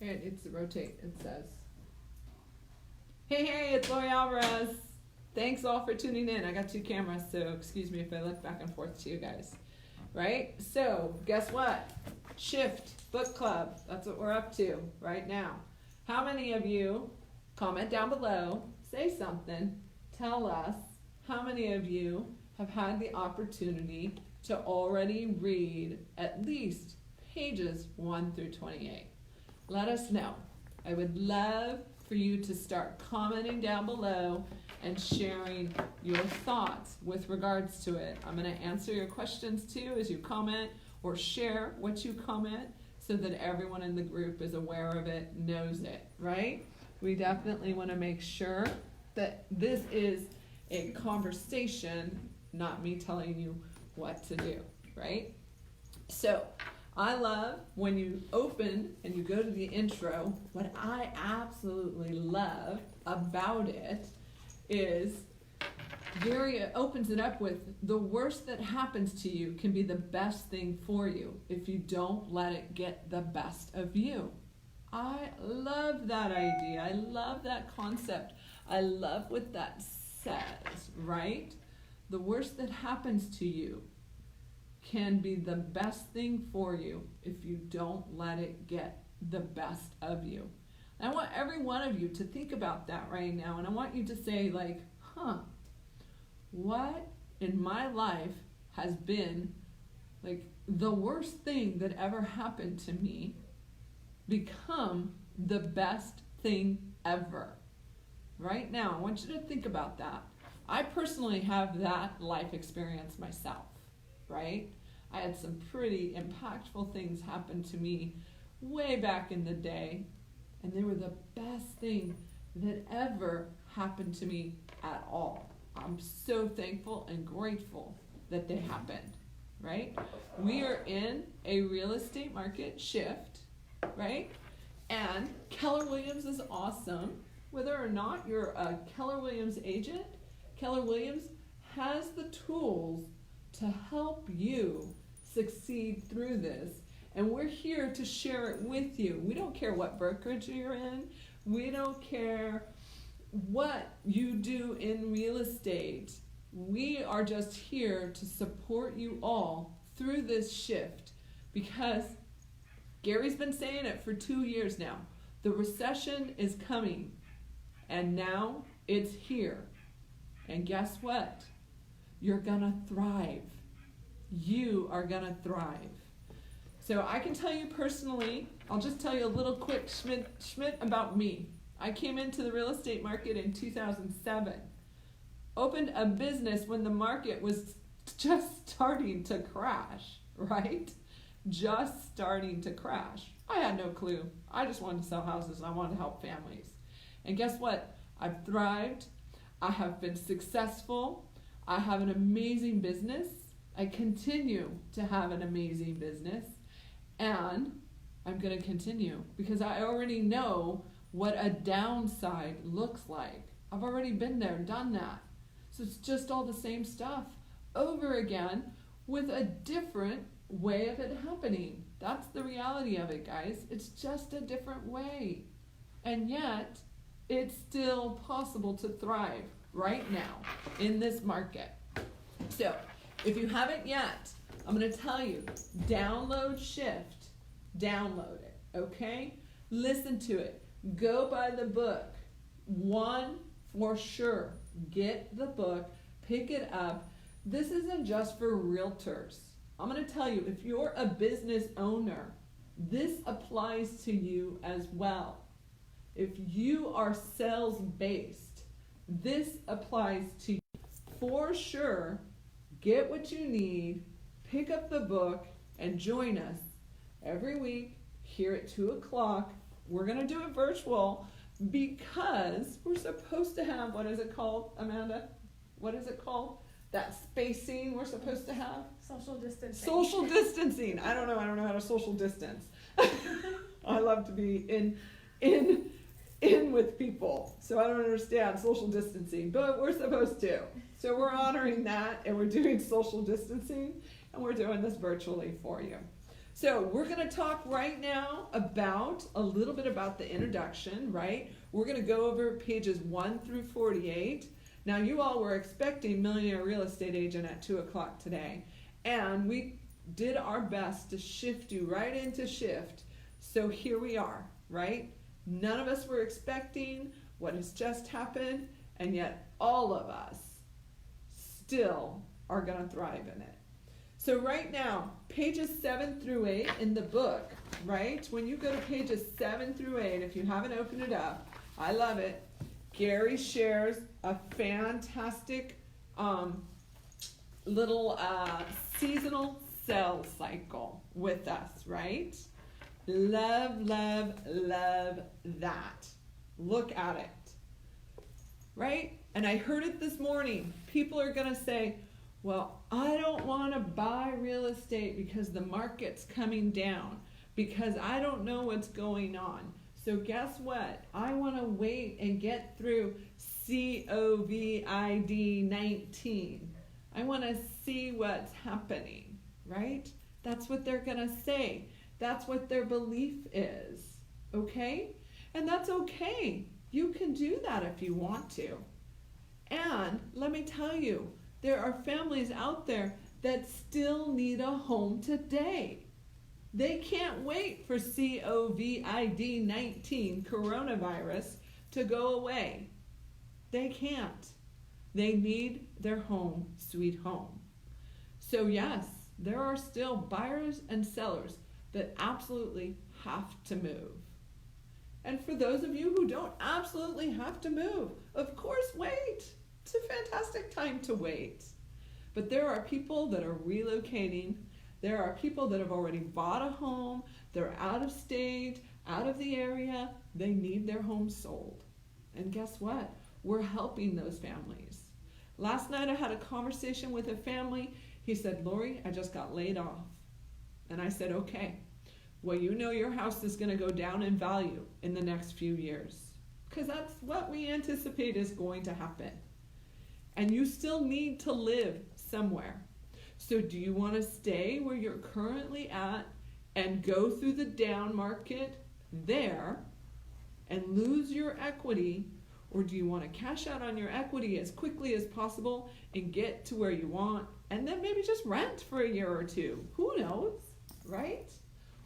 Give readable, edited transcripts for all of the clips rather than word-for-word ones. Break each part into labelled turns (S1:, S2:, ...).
S1: Okay, it needs to rotate, it says. Hey, it's Lori Alvarez. Thanks all for tuning in. I got 2 cameras, so excuse me if I look back and forth to you guys. Right? So, guess what? Shift Book Club. That's what we're up to right now. How many of you, comment down below, say something, tell us how many of you have had the opportunity to already read at least pages 1 through 28. Let us know. I would love for you to start commenting down below and sharing your thoughts with regards to it. I'm going to answer your questions too as you comment, or share what you comment so that everyone in the group is aware of it, knows it, right? We definitely want to make sure that this is a conversation, not me telling you what to do, right? So, I love when you open and you go to the intro. What I absolutely love about it is Gary opens it up with, the worst that happens to you can be the best thing for you if you don't let it get the best of you. I love that idea. I love that concept. I love what that says, right? The worst that happens to you can be the best thing for you if you don't let it get the best of you. And I want every one of you to think about that right now, and I want you to say like, what in my life has been like the worst thing that ever happened to me become the best thing ever? Right now, I want you to think about that. I personally have that life experience myself, right? I had some pretty impactful things happen to me way back in the day, and they were the best thing that ever happened to me at all. I'm so thankful and grateful that they happened, right? We are in a real estate market shift, right? And Keller Williams is awesome. Whether or not you're a Keller Williams agent, Keller Williams has the tools to help you succeed through this. And we're here to share it with you. We don't care what brokerage you're in. We don't care what you do in real estate. We are just here to support you all through this shift, because Gary's been saying it for 2 years now. The recession is coming, and now it's here. And guess what? You're gonna thrive. You are gonna thrive. So I can tell you personally, I'll just tell you a little quick schmidt about me. I came into the real estate market in 2007. Opened a business when the market was just starting to crash, right? Just starting to crash. I had no clue. I just wanted to sell houses and I wanted to help families. And guess what? I've thrived. I have been successful. I have an amazing business. I continue to have an amazing business. And I'm going to continue because I already know what a downside looks like. I've already been there, done that. So it's just all the same stuff over again with a different way of it happening. That's the reality of it, guys. It's just a different way. And yet, it's still possible to thrive right now in this market. So, if you haven't yet, I'm going to tell you, download Shift. Download it, okay? Listen to it. Go buy the book. One, for sure, get the book, pick it up. This isn't just for realtors. I'm going to tell you, if you're a business owner, this applies to you as well. If you are sales-based, this applies to you. For sure, get what you need, pick up the book, and join us every week here at 2 o'clock. We're going to do it virtual because we're supposed to have, what is it called, Amanda? What is it called? That spacing we're supposed to have?
S2: Social distancing.
S1: Social distancing. I don't know how to social distance. I love to be in with people. So I don't understand social distancing, but we're supposed to. So we're honoring that, and we're doing social distancing, and we're doing this virtually for you. So we're going to talk right now about a little bit about the introduction, right? We're going to go over pages 1 through 48. Now, you all were expecting Millionaire Real Estate Agent at 2 o'clock today, and we did our best to shift you right into shift. So here we are, right? None of us were expecting what has just happened, and yet all of us still are going to thrive in it. So right now, pages 7 through 8 in the book, right? When you go to pages 7 through 8, if you haven't opened it up, I love it. Gary shares a fantastic little seasonal sales cycle with us, right? Love, love, love that. Look at it, right? And I heard it this morning. People are going to say, well, I don't want to buy real estate because the market's coming down, because I don't know what's going on. So guess what? I want to wait and get through COVID-19. I want to see what's happening, right? That's what they're going to say. That's what their belief is, okay? And that's okay. You can do that if you want to. And let me tell you, there are families out there that still need a home today. They can't wait for COVID-19, coronavirus, to go away. They can't. They need their home, sweet home. So yes, there are still buyers and sellers that absolutely have to move. And for those of you who don't absolutely have to move, of course, wait. It's a fantastic time to wait. But there are people that are relocating. There are people that have already bought a home. They're out of state, out of the area. They need their home sold. And guess what? We're helping those families. Last night I had a conversation with a family. He said, Lori, I just got laid off. And I said, okay, well, you know your house is going to go down in value in the next few years, because that's what we anticipate is going to happen. And you still need to live somewhere. So do you want to stay where you're currently at and go through the down market there and lose your equity? Or do you want to cash out on your equity as quickly as possible and get to where you want and then maybe just rent for a year or two? Who knows, right?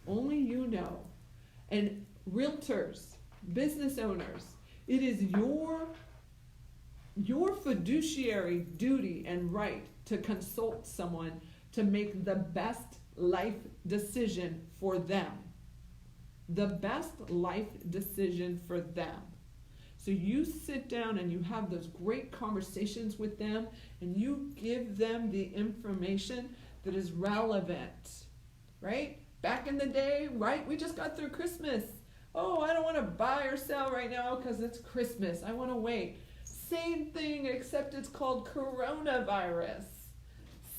S1: Only you know. And realtors, business owners, it is your fiduciary duty and right to consult someone to make the best life decision for them. The best life decision for them. So you sit down and you have those great conversations with them and you give them the information that is relevant, right? Back in the day, right? We just got through Christmas. Oh, I don't want to buy or sell right now because it's Christmas. I want to wait. Same thing, except it's called coronavirus.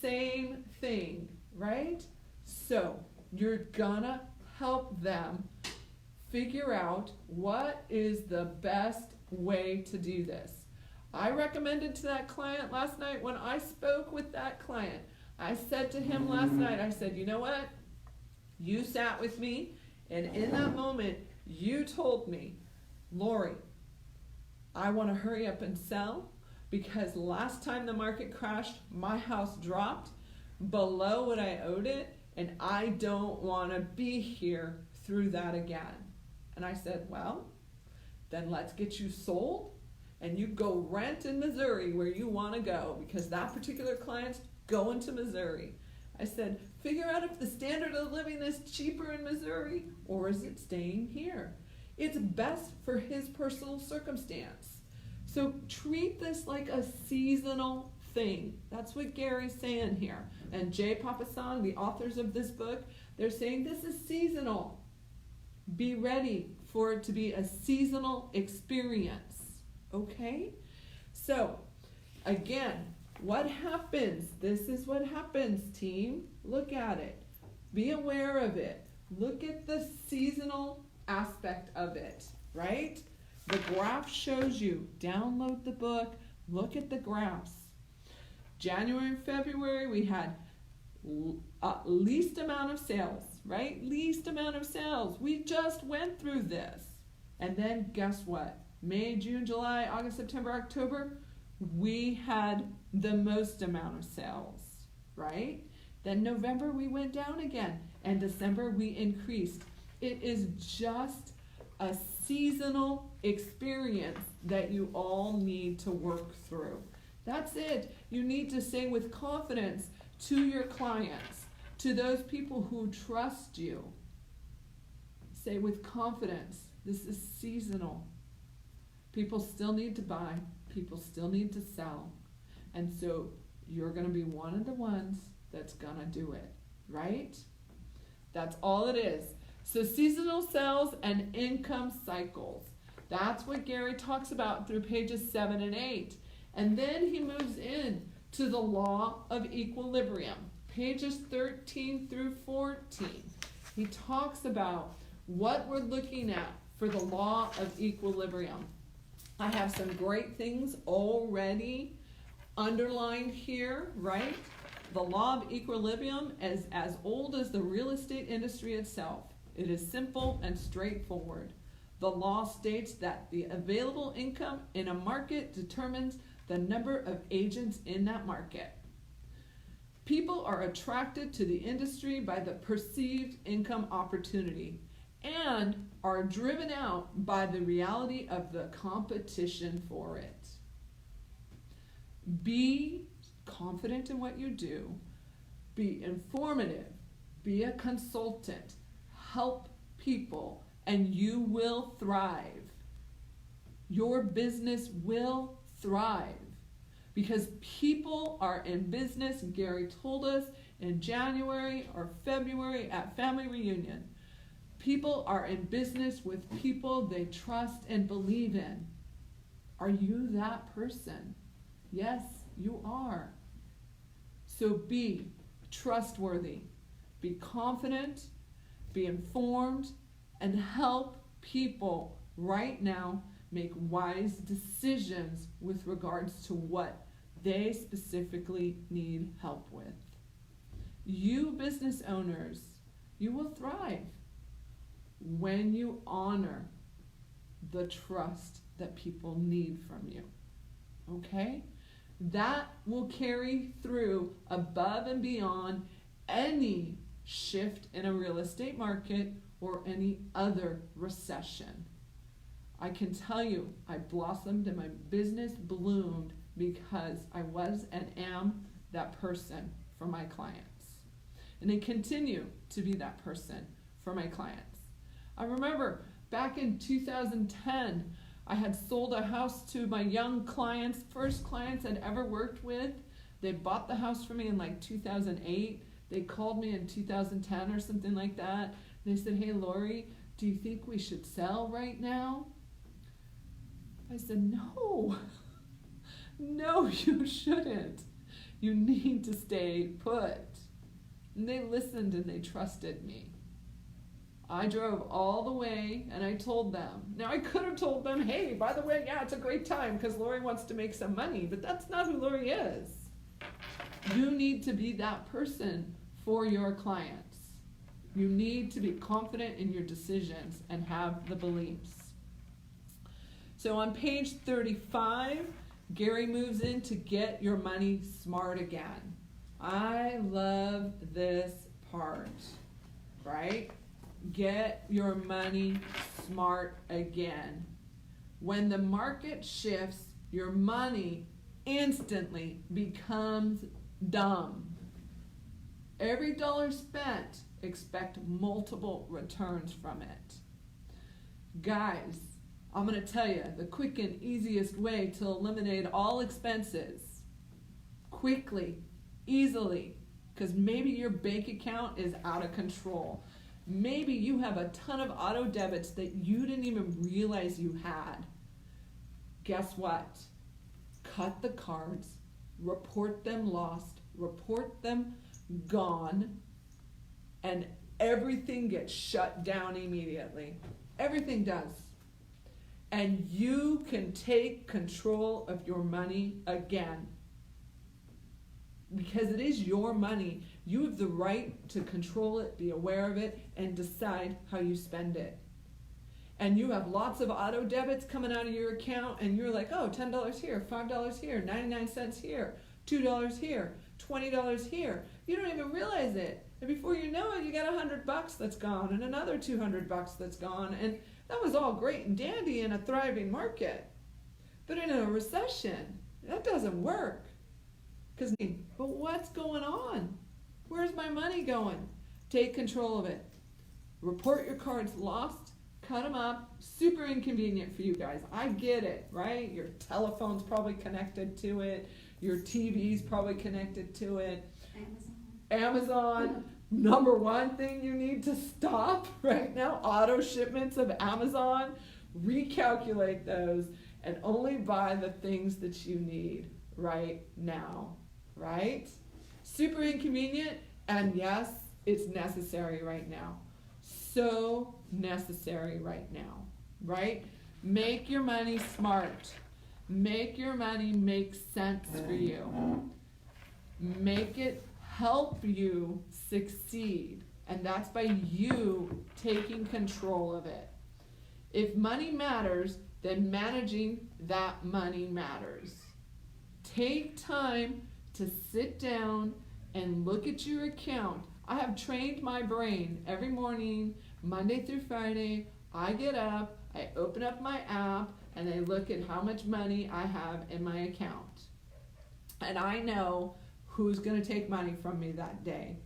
S1: Same thing, right? So you're gonna help them figure out what is the best way to do this. I recommended to that client last night when I spoke with that client. I said to him last night, I said, you know what? You sat with me, and in that moment, you told me, Lori, I want to hurry up and sell because last time the market crashed, my house dropped below what I owed it, and I don't want to be here through that again. And I said, well, then let's get you sold and you go rent in Missouri where you want to go, because that particular client's going to Missouri. I said, figure out if the standard of living is cheaper in Missouri or is it staying here. It's best for his personal circumstance. So treat this like a seasonal thing. That's what Gary's saying here. And Jay Papasan, the authors of this book, they're saying this is seasonal. Be ready for it to be a seasonal experience. Okay? So, again, what happens? This is what happens, team. Look at it. Be aware of it. Look at the seasonal aspect of it, right? The graph shows you. Download the book. Look at the graphs. January and February, we had least amount of sales. right? Least amount of sales. We just went through this. And then guess what? May, June, July, August, September, October, we had the most amount of sales, right? Then November we went down again, and December we increased. It is just a seasonal experience that you all need to work through. That's it. You need to say with confidence to your clients, to those people who trust you, say with confidence, this is seasonal. People still need to buy. People still need to sell. And so you're going to be one of the ones that's going to do it, right? That's all it is. So seasonal sales and income cycles. That's what Gary talks about through pages 7 and 8. And then he moves in to the law of equilibrium, pages 13 through 14. He talks about what we're looking at for the law of equilibrium. I have some great things already underlined here, right? The law of equilibrium is as old as the real estate industry itself. It is simple and straightforward. The law states that the available income in a market determines the number of agents in that market. People are attracted to the industry by the perceived income opportunity and are driven out by the reality of the competition for it. Be confident in what you do. Be informative. Be a consultant. Help people, and you will thrive. Your business will thrive because people are in business. Gary told us in January or February at Family Reunion, people are in business with people they trust and believe in. Are you that person? Yes, you are. So be trustworthy, be confident, be informed, and help people right now make wise decisions with regards to what they specifically need help with. You business owners, you will thrive when you honor the trust that people need from you. Okay? That will carry through above and beyond any shift in a real estate market or any other recession. I can tell you, I blossomed and my business bloomed because I was and am that person for my clients. And I continue to be that person for my clients. I remember back in 2010, I had sold a house to my young clients, first clients I'd ever worked with. They bought the house for me in like 2008. They called me in 2010 or something like that. They said, "Hey, Lori, do you think we should sell right now?" I said, "No, no, you shouldn't. You need to stay put." And they listened and they trusted me. I drove all the way and I told them. Now I could have told them, "Hey, by the way, yeah, it's a great time because Lori wants to make some money," but that's not who Lori is. You need to be that person for your clients. You need to be confident in your decisions and have the beliefs. So on page 35, Gary moves in to get your money smart again. I love this part, right? Get your money smart again. When the market shifts, your money instantly becomes dumb. Every dollar spent, expect multiple returns from it. Guys, I'm going to tell you the quick and easiest way to eliminate all expenses quickly, easily, because maybe your bank account is out of control. Maybe you have a ton of auto debits that you didn't even realize you had. Guess what? Cut the cards, report them lost, report them gone, and everything gets shut down immediately. Everything does. And you can take control of your money again. Because it is your money. You have the right to control it, be aware of it, and decide how you spend it. And you have lots of auto debits coming out of your account, and you're like, oh, $10 here, $5 here, 99 cents here, $2 here, $20 here. You don't even realize it. And before you know it, you got $100 that's gone, and another $200 that's gone. And that was all great and dandy in a thriving market. But in a recession, that doesn't work. But what's going on? Where's my money going? Take control of it. Report your cards lost. Cut them up. Super inconvenient for you guys. I get it, right? Your telephone's probably connected to it. Your TV's probably connected to it. Amazon. Number one thing you need to stop right now, auto shipments of Amazon. Recalculate those and only buy the things that you need right now, right? Super inconvenient, and yes, it's necessary right now. So necessary right now, right? Make your money smart. Make your money make sense for you. Make it help you succeed, and that's by you taking control of it. If money matters, then managing that money matters. Take time to sit down and look at your account. I have trained my brain every morning, Monday through Friday. I get up, I open up my app, and I look at how much money I have in my account. And I know who's going to take money from me that day.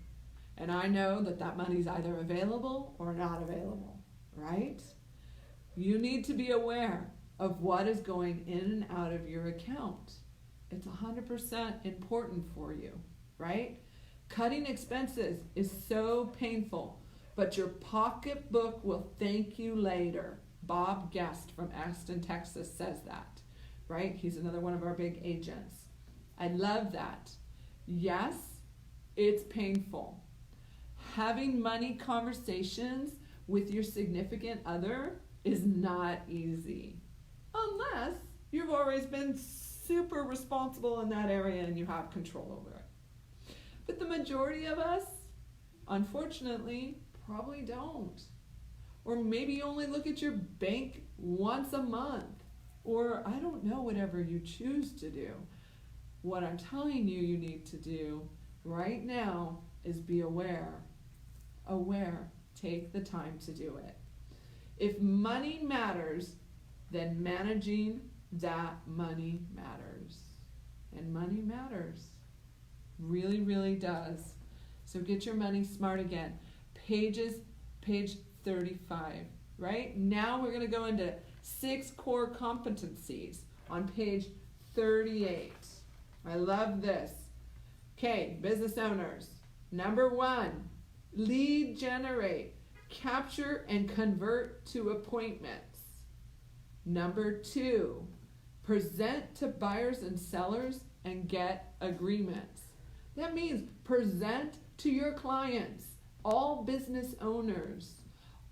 S1: And I know that that money's either available or not available, right? You need to be aware of what is going in and out of your account. It's 100% important for you, right? Cutting expenses is so painful, but your pocketbook will thank you later. Bob Guest from Austin, Texas says that, right? He's another one of our big agents. I love that. Yes, it's painful. Having money conversations with your significant other is not easy, unless you've always been super responsible in that area and you have control over it. But the majority of us, unfortunately, probably don't. Or maybe you only look at your bank once a month, or I don't know, whatever you choose to do. What I'm telling you you need to do right now is be aware. Aware. Take the time to do it. If money matters, then managing that money matters. And money matters. Really, really does. So get your money smart again. Page 35, right? Now we're going to go into 6 core competencies on page 38. I love this. Okay, business owners. Number 1, lead generate. Capture and convert to appointments. Number 2, present to buyers and sellers and get agreements. That means present to your clients, all business owners,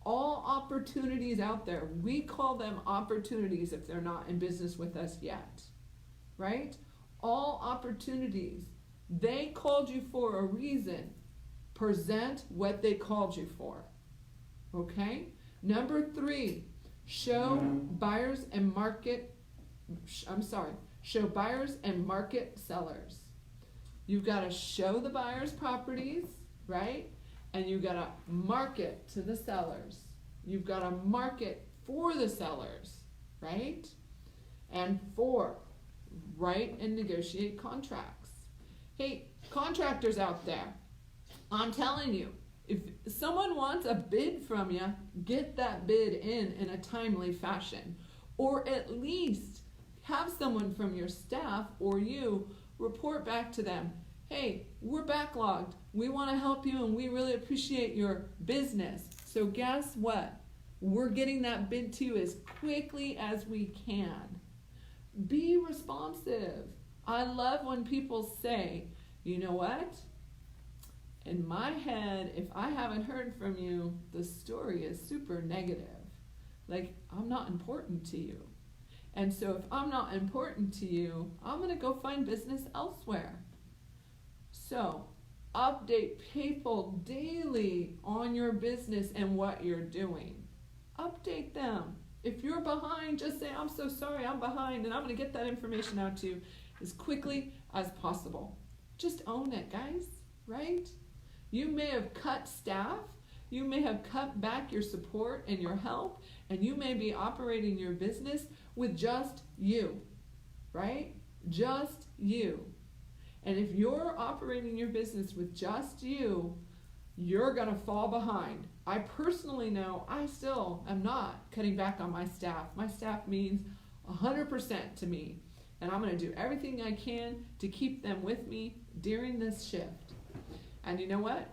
S1: all opportunities out there. We call them opportunities if they're not in business with us yet, right? All opportunities. They called you for a reason. Present what they called you for. Okay? Number 3, show buyers and market sellers. You've got to show the buyers properties, right? And you've got to market to the sellers. You've got to market for the sellers, right? And 4, write and negotiate contracts. Hey, contractors out there, I'm telling you, if someone wants a bid from you, get that bid in a timely fashion. Or at least have someone from your staff or you report back to them, hey, we're backlogged. We want to help you and we really appreciate your business. So guess what? We're getting that bid to you as quickly as we can. Be responsive. I love when people say, you know what? In my head, if I haven't heard from you, the story is super negative. Like, I'm not important to you. And so if I'm not important to you, I'm going to go find business elsewhere. So Update people daily on your business and what you're doing. Update them. If you're behind, just say, I'm so sorry, I'm behind, and I'm going to get that information out to you as quickly as possible. Just own it, guys, right? You may have cut staff, you may have cut back your support and your help, and you may be operating your business with just you, right? Just you. And if you're operating your business with just you, you're going to fall behind. I personally know I still am not cutting back on my staff. My staff means 100% to me. And I'm going to do everything I can to keep them with me during this shift. And you know what?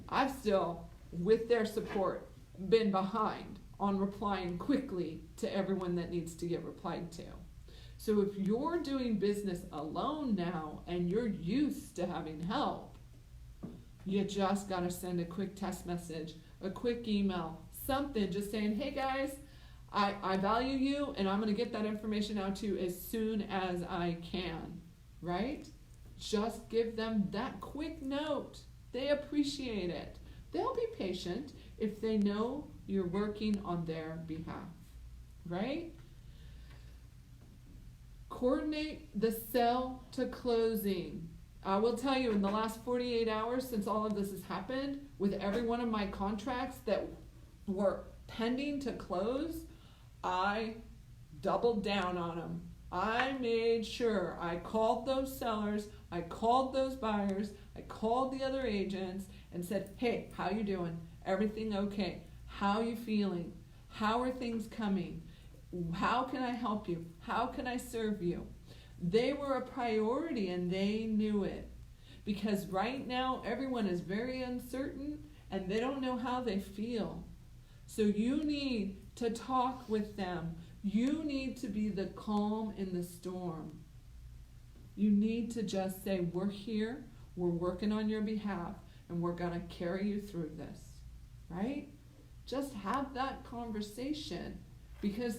S1: I've still, with their support, been behind on replying quickly to everyone that needs to get replied to. So if you're doing business alone now and you're used to having help, you just got to send a quick text message, a quick email, something just saying, hey guys, I value you and I'm going to get that information out to you as soon as I can, right? Just give them that quick note. They appreciate it. They'll be patient if they know you're working on their behalf, right? Coordinate the sell to closing. I will tell you, in the last 48 hours since all of this has happened, with every one of my contracts that were pending to close, I doubled down on them. I made sure I called those sellers, I called those buyers, I called the other agents and said, hey, how you doing? Everything okay? How you feeling? How are things coming? How can I help you? How can I serve you? They were a priority and they knew it. Because right now everyone is very uncertain and they don't know how they feel. So you need to talk with them. You need to be the calm in the storm. You need to just say, we're here, we're working on your behalf, and we're going to carry you through this, right? Just have that conversation because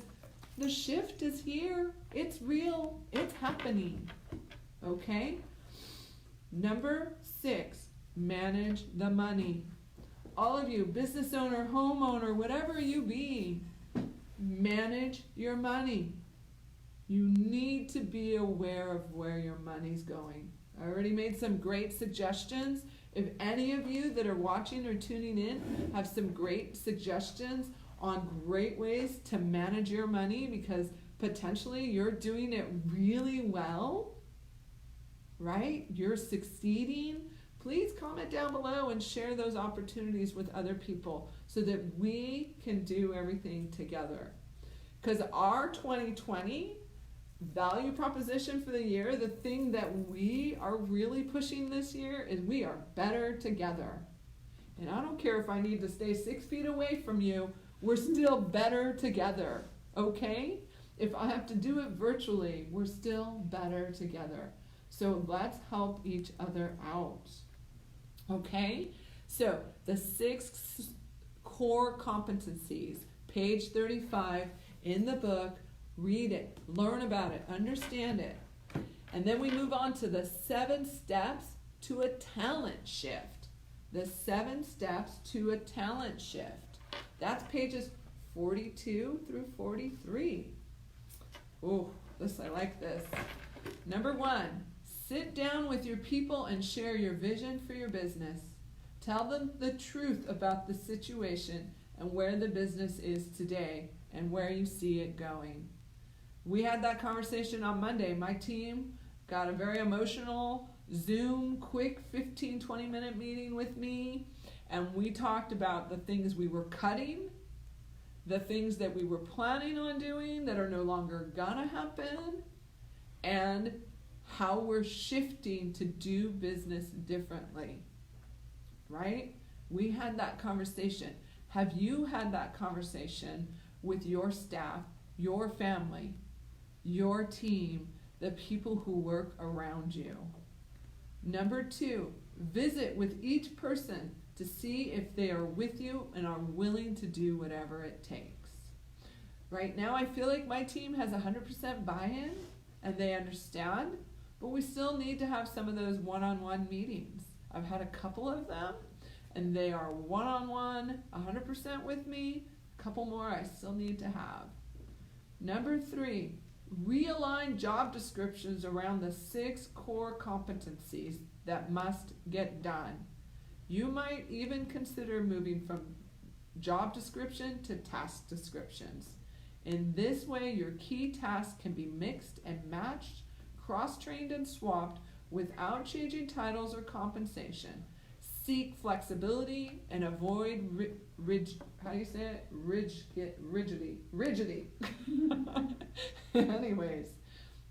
S1: the shift is here. It's real. It's happening, okay? Number 6, manage the money. All of you, business owner, homeowner, whatever you be, manage your money. You need to be aware of where your money's going. I already made some great suggestions. If any of you that are watching or tuning in have some great suggestions on great ways to manage your money because potentially you're doing it really well, right? You're succeeding. Please comment down below and share those opportunities with other people so that we can do everything together. Because our 2020 value proposition for the year, the thing that we are really pushing this year is we are better together. And I don't care if I need to stay 6 feet away from you, we're still better together, okay? If I have to do it virtually, we're still better together. So let's help each other out, okay? So the 6 core competencies, page 35 in the book, read it, learn about it, understand it. And then we move on to the 7 steps to a talent shift. The 7 steps to a talent shift. That's pages 42 through 43. Oh, I like this. Number 1, sit down with your people and share your vision for your business. Tell them the truth about the situation and where the business is today and where you see it going. We had that conversation on Monday. My team got a very emotional Zoom, quick 15-20 minute meeting with me, and we talked about the things we were cutting, the things that we were planning on doing that are no longer gonna happen, and how we're shifting to do business differently, right? We had that conversation. Have you had that conversation with your staff, your family, your team, the people who work around you? Number 2, visit with each person to see if they are with you and are willing to do whatever it takes. Right now, I feel like my team has 100% buy-in and they understand, but we still need to have some of those one-on-one meetings. I've had a couple of them, and they are one-on-one, 100% with me. A couple more I still need to have. Number 3, realign job descriptions around the 6 core competencies that must get done. You might even consider moving from job description to task descriptions. In this way, your key tasks can be mixed and matched, cross-trained and swapped without changing titles or compensation. Seek flexibility and avoid rigidity. Anyways,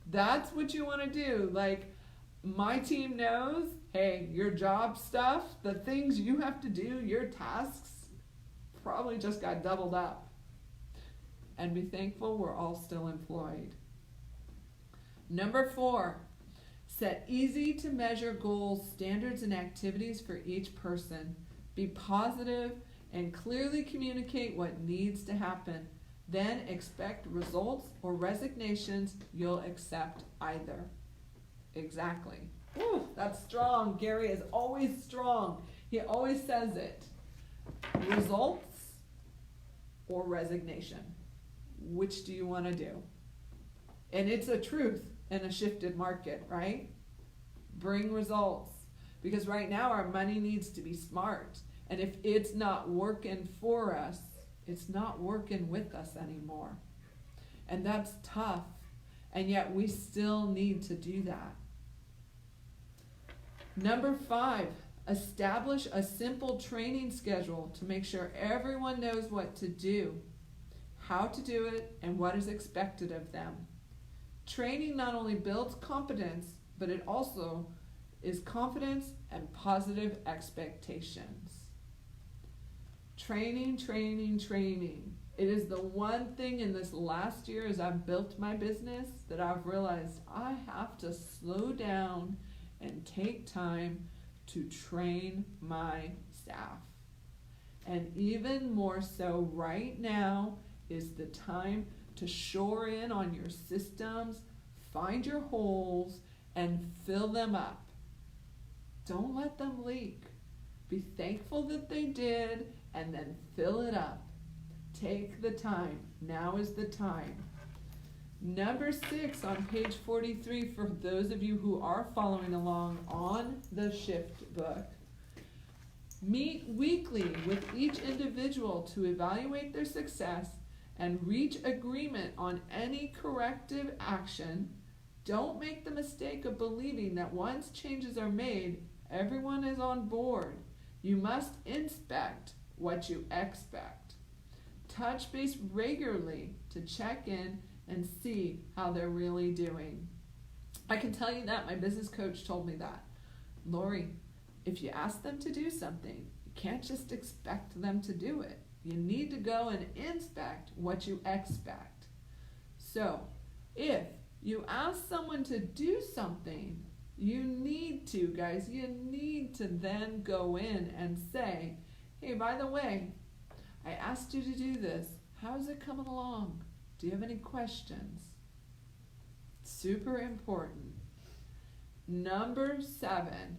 S1: that's what you want to do. Like, my team knows, hey, your job stuff, the things you have to do, your tasks, probably just got doubled up. And be thankful we're all still employed. Number 4, set easy to measure goals, standards, and activities for each person. Be positive and clearly communicate what needs to happen. Then expect results or resignations. You'll accept either. Exactly. Ooh, that's strong. Gary is always strong. He always says it. Results or resignation. Which do you want to do? And it's a truth in a shifted market, right? Bring results. Because right now our money needs to be smart. And if it's not working for us, it's not working with us anymore. And that's tough. And yet we still need to do that. Number 5, establish a simple training schedule to make sure everyone knows what to do, how to do it, and what is expected of them. Training not only builds competence, but it also is confidence and positive expectations. Training, training, training. It is the one thing in this last year as I've built my business that I've realized I have to slow down and take time to train my staff. And even more so right now is the time to shore in on your systems, find your holes, and fill them up. Don't let them leak. Be thankful that they did, and then fill it up. Take the time. Now is the time. Number 6 on page 43 for those of you who are following along on the Shift book. Meet weekly with each individual to evaluate their success and reach agreement on any corrective action. Don't make the mistake of believing that once changes are made, everyone is on board. You must inspect what you expect. Touch base regularly to check in and see how they're really doing. I can tell you that my business coach told me that. Lori, if you ask them to do something, you can't just expect them to do it. You need to go and inspect what you expect. So, if you ask someone to do something, you need to, guys, you need to then go in and say, hey, by the way, I asked you to do this. How's it coming along? Do you have any questions? Super important. Number 7,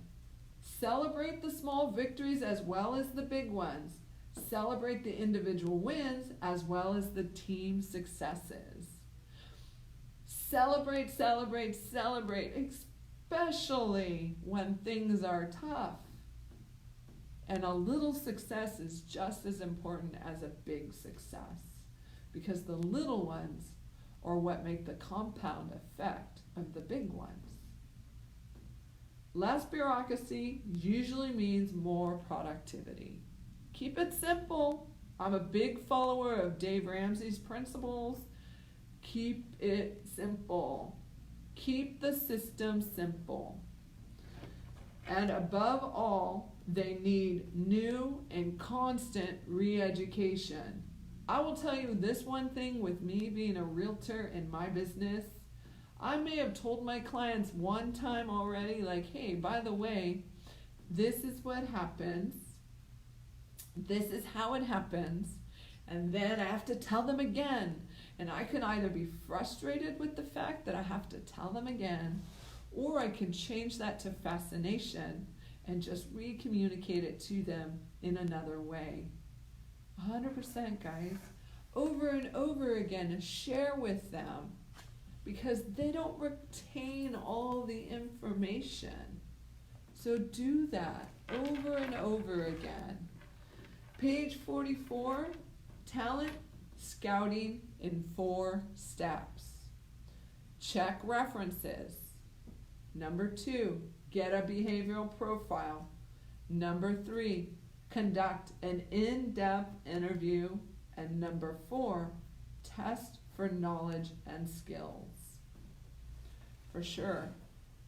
S1: celebrate the small victories as well as the big ones. Celebrate the individual wins as well as the team successes. Celebrate, celebrate, celebrate, especially when things are tough. And a little success is just as important as a big success, because the little ones are what make the compound effect of the big ones. Less bureaucracy usually means more productivity. Keep it simple. I'm a big follower of Dave Ramsey's principles. Keep it simple. Keep the system simple. And above all, they need new and constant re-education. I will tell you this one thing with me being a realtor in my business. I may have told my clients one time already, like, hey, by the way, this is what happens. This is how it happens. And then I have to tell them again. And I can either be frustrated with the fact that I have to tell them again, or I can change that to fascination and just re-communicate it to them in another way. 100%, guys. Over and over again, share with them because they don't retain all the information. So do that over and over again. Page 44, talent scouting in 4 steps. Check references. Number 2, get a behavioral profile. Number 3, conduct an in-depth interview. And number 4, test for knowledge and skills. For sure.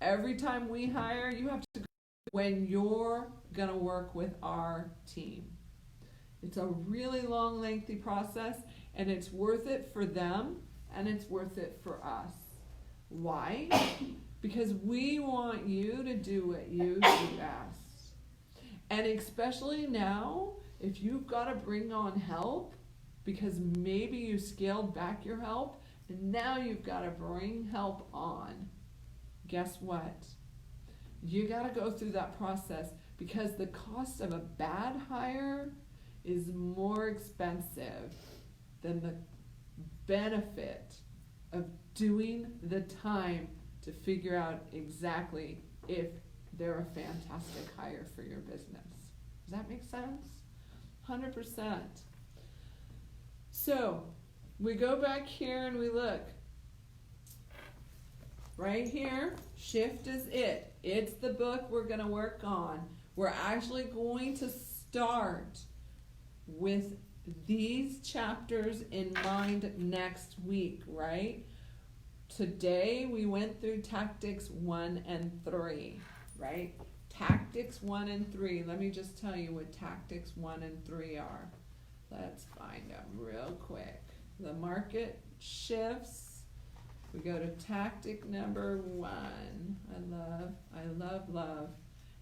S1: Every time we hire, you have to go when you're going to work with our team. It's a really long, lengthy process, and it's worth it for them, and it's worth it for us. Why? Because we want you to do what you do best. And especially now, if you've got to bring on help, because maybe you scaled back your help, and now you've got to bring help on. Guess what? You got to go through that process because the cost of a bad hire is more expensive than the benefit of doing the time to figure out exactly if they're a fantastic hire for your business. Does that make sense? 100%. So we go back here and we look. Right here, Shift is it. It's the book we're going to work on. We're actually going to start with these chapters in mind next week, right? Today we went through tactics 1 and 3, right? Tactics 1 and 3. Let me just tell you what tactics 1 and 3 are. Let's find them real quick. The market shifts. We go to tactic number 1. I love.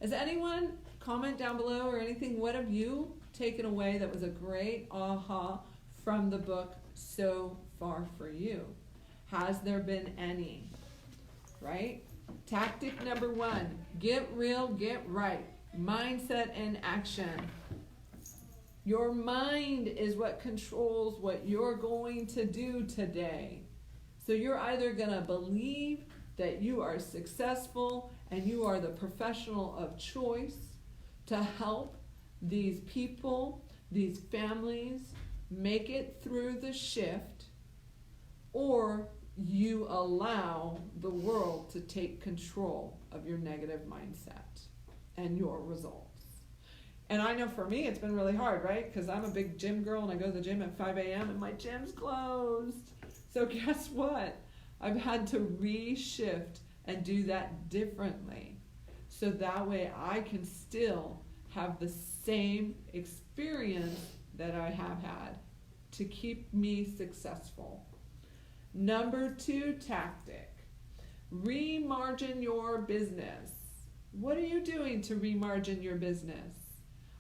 S1: Has anyone comment down below or anything? What have you taken away that was a great aha from the book so far for you? Has there been any? Right? Tactic number 1, get real, get right. Mindset and action. Your mind is what controls what you're going to do today. So you're either going to believe that you are successful and you are the professional of choice to help these people, these families make it through the shift, or you allow the world to take control of your negative mindset and your results. And I know for me, it's been really hard, right? Because I'm a big gym girl and I go to the gym at 5 a.m. and my gym's closed. So guess what? I've had to reshift and do that differently. So that way I can still have the same experience that I have had to keep me successful. Number 2 tactic, remargin your business. What are you doing to remargin your business?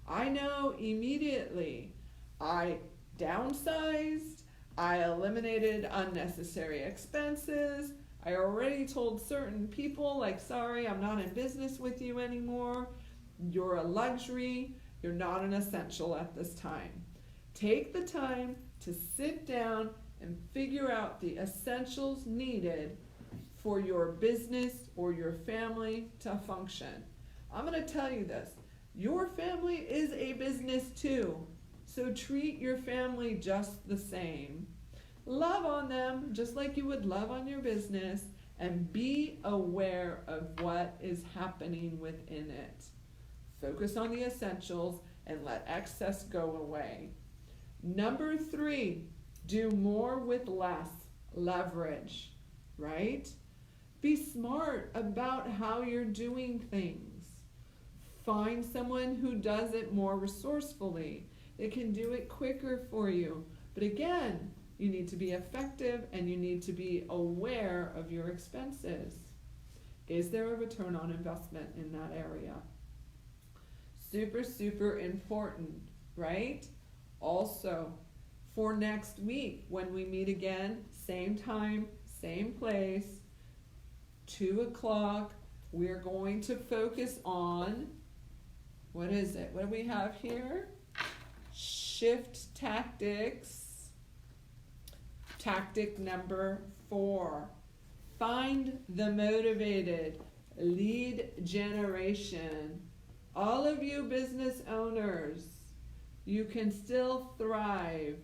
S1: I know immediately I downsized, I eliminated unnecessary expenses, I already told certain people like, sorry, I'm not in business with you anymore, you're a luxury, you're not an essential at this time. Take the time to sit down and figure out the essentials needed for your business or your family to function. I'm going to tell you this. Your family is a business too, so treat your family just the same. Love on them just like you would love on your business, and be aware of what is happening within it. Focus on the essentials and let excess go away. Number 3, do more with less. Leverage, right? Be smart about how you're doing things. Find someone who does it more resourcefully. They can do it quicker for you. But again, you need to be effective and you need to be aware of your expenses. Is there a return on investment in that area? Super, super important, right? Also, for next week, when we meet again, same time, same place, 2 o'clock, we're going to focus on What is it? What do we have here? Shift tactics. Tactic number 4. Find the motivated. Lead generation. All of you business owners, you can still thrive.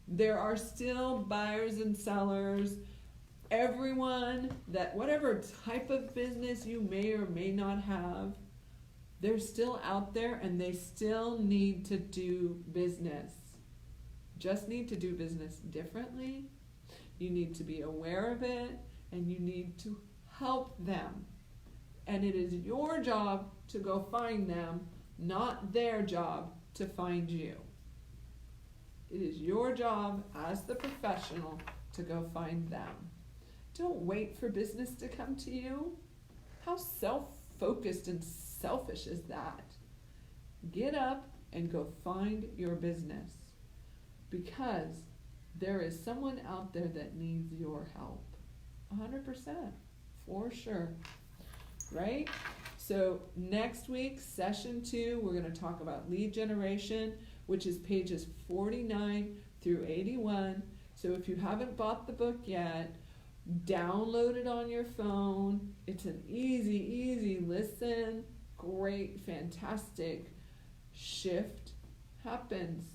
S1: There are still buyers and sellers. Everyone that, whatever type of business you may or may not have, they're still out there and they still need to do business. Just need to do business differently. You need to be aware of it and you need to help them. And it is your job to go find them, not their job to find you. It is your job as the professional to go find them. Don't wait for business to come to you. How self-focused and selfish is that? Get up and go find your business, because there is someone out there that needs your help. 100%, for sure. Right? So next week, session 2, we're going to talk about lead generation, which is pages 49 through 81. So if you haven't bought the book yet, download it on your phone. It's an easy listen. Great, fantastic shift happens.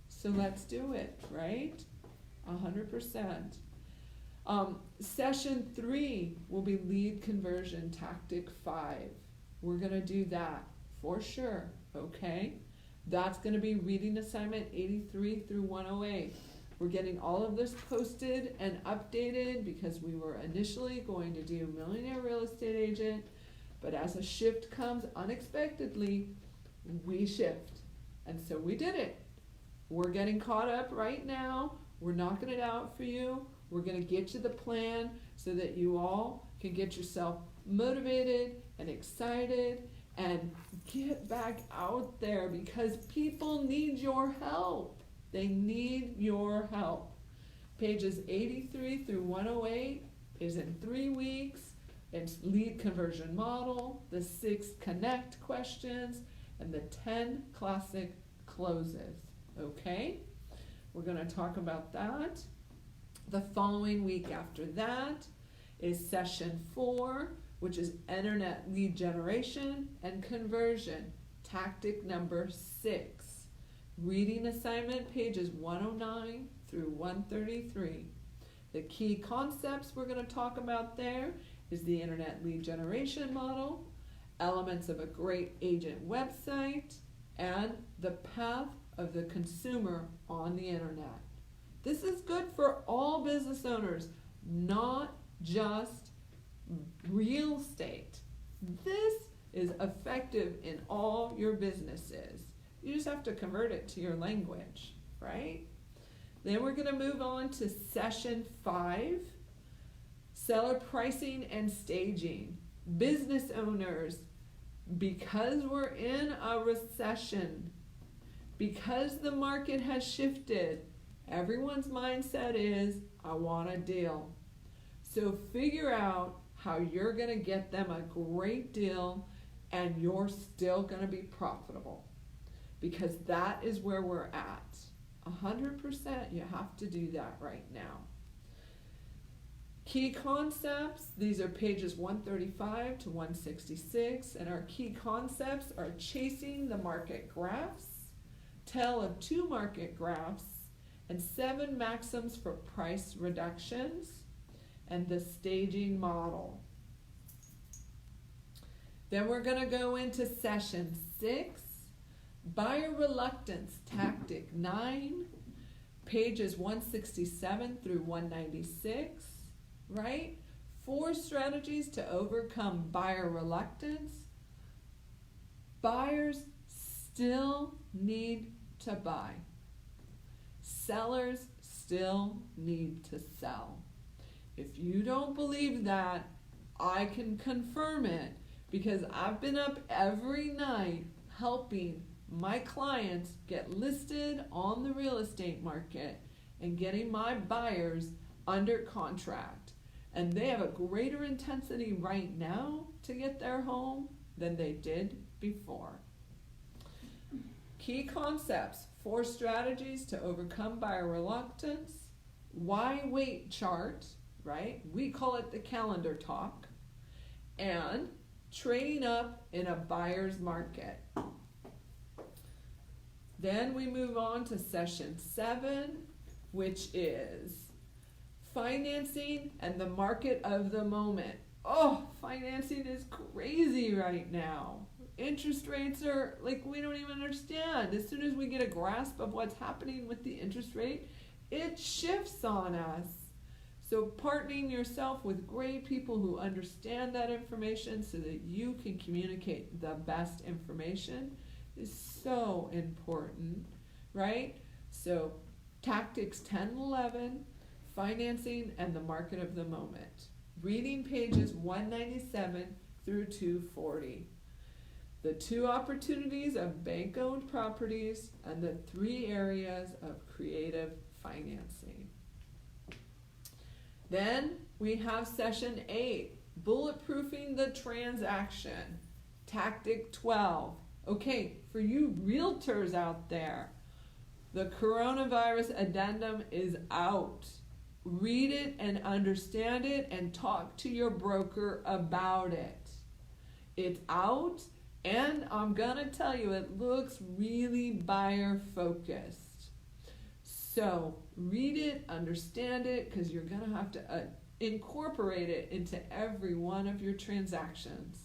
S1: So let's do it, right? 100%. Session 3 will be lead conversion tactic 5. We're going to do that for sure, okay? That's going to be reading assignment 83 through 108. We're getting all of this posted and updated because we were initially going to do Millionaire Real Estate Agent, but as a shift comes unexpectedly, we shift. And so we did it. We're getting caught up right now. We're knocking it out for you. We're going to get you the plan so that you all can get yourself motivated and excited and get back out there, because people need your help. They need your help. Pages 83 through 108 is in 3 weeks. It's lead conversion model, the 6 connect questions, and the 10 classic closes. Okay? We're going to talk about that. The following week after that is session 4, which is internet lead generation and conversion, tactic number 6. Reading assignment pages 109 through 133. The key concepts we're going to talk about there is the internet lead generation model, elements of a great agent website, and the path of the consumer on the internet. This is good for all business owners, not just real estate. This is effective in all your businesses. You just have to convert it to your language, right? Then we're going to move on to session 5, seller pricing and staging. Business owners, because we're in a recession, because the market has shifted, everyone's mindset is, I want a deal. So figure out how you're going to get them a great deal and you're still going to be profitable, because that is where we're at. 100%, you have to do that right now. Key concepts, these are pages 135 to 166, and our key concepts are chasing the market graphs, tell of 2 market graphs, and 7 maxims for price reductions, and the staging model. Then we're going to go into session 6, buyer reluctance tactic 9, pages 167 through 196, right? 4 strategies to overcome buyer reluctance. Buyers still need to buy. Sellers still need to sell. If you don't believe that, I can confirm it, because I've been up every night helping my clients get listed on the real estate market and getting my buyers under contract. And they have a greater intensity right now to get their home than they did before. Key concepts: 4 strategies to overcome buyer reluctance, why wait chart, right? We call it the calendar talk, and trading up in a buyer's market. Then we move on to session 7, which is financing and the market of the moment. Oh, financing is crazy right now. Interest rates are like, we don't even understand. As soon as we get a grasp of what's happening with the interest rate, it shifts on us. So partnering yourself with great people who understand that information so that you can communicate the best information is so important, right? So tactics 10 and 11, financing and the market of the moment. Reading pages 197 through 240. The 2 opportunities of bank-owned properties and the 3 areas of creative financing. Then we have session 8, bulletproofing the transaction. Tactic 12. Okay, for you realtors out there, the coronavirus addendum is out. Read it and understand it and talk to your broker about it. It's out, and I'm gonna tell you, it looks really buyer focused. So read it, understand it, because you're gonna have to incorporate it into every one of your transactions.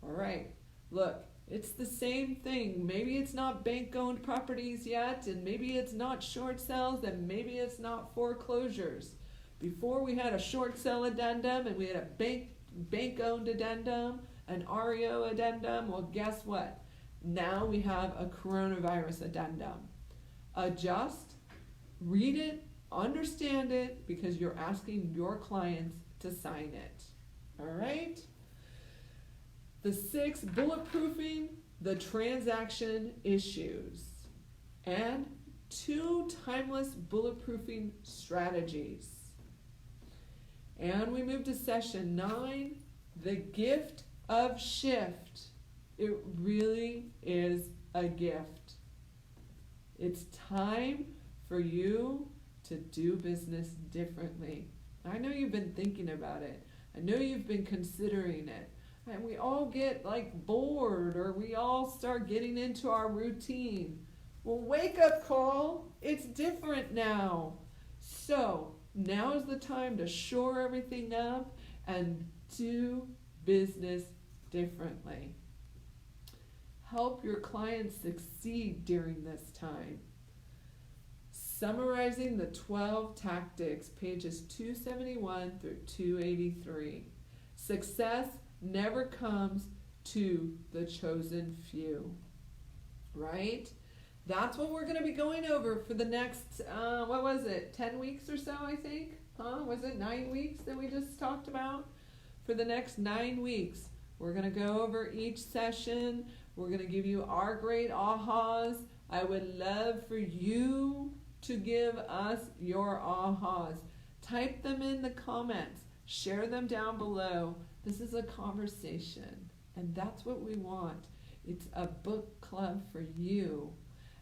S1: All right, look, it's the same thing. Maybe it's not bank-owned properties yet, and maybe it's not short sales, and maybe it's not foreclosures. Before we had a short sale addendum, and we had a bank-owned addendum, an REO addendum. Well, guess what? Now we have a coronavirus addendum. Adjust, read it, understand it, because you're asking your clients to sign it. All right? The 6, bulletproofing the transaction issues. And 2 timeless bulletproofing strategies. And we move to session 9, the gift of shift. It really is a gift. It's time for you to do business differently. I know you've been thinking about it. I know you've been considering it. And we all get like bored, or we all start getting into our routine. Well, wake up call. It's different now. So now is the time to shore everything up and do business differently. Help your clients succeed during this time. Summarizing the 12 tactics, pages 271 through 283. Success never comes to the chosen few, right? That's what we're going to be going over for the next, 10 weeks or so, I think? Was it 9 weeks that we just talked about? For the next 9 weeks, we're going to go over each session. We're going to give you our great ahas. I would love for you to give us your ahas. Type them in the comments. Share them down below. This is a conversation, and that's what we want. It's a book club for you.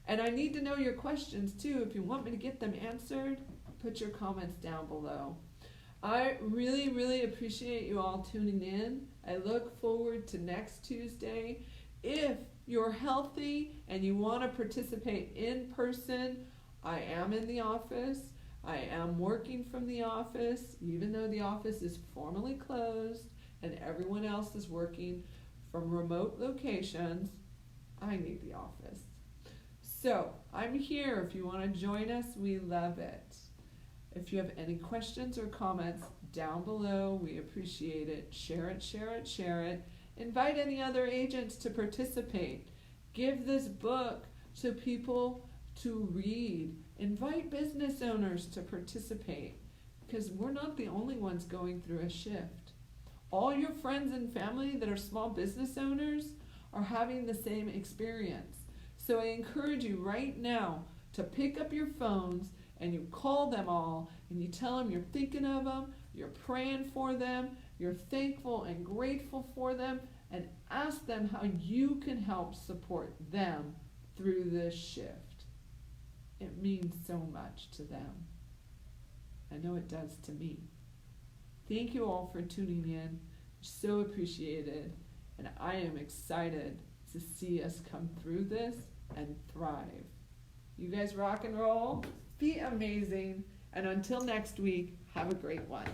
S1: And I need to know your questions too. If you want me to get them answered, put your comments down below. I really, really appreciate you all tuning in. I look forward to next Tuesday. If you're healthy and you want to participate in person, I am in the office. I am working from the office, even though the office is formally closed and everyone else is working from remote locations. I need the office. So I'm here if you want to join us. We love it. If you have any questions or comments down below, we appreciate it. Share it, share it, share it. Invite any other agents to participate. Give this book to people to read. Invite business owners to participate, because we're not the only ones going through a shift. All your friends and family that are small business owners are having the same experience. So I encourage you right now to pick up your phones and you call them all and you tell them you're thinking of them, you're praying for them, you're thankful and grateful for them, and ask them how you can help support them through this shift. It means so much to them. I know it does to me. Thank you all for tuning in. So appreciated. And I am excited to see us come through this and thrive. You guys rock and roll. Be amazing. And until next week, have a great one.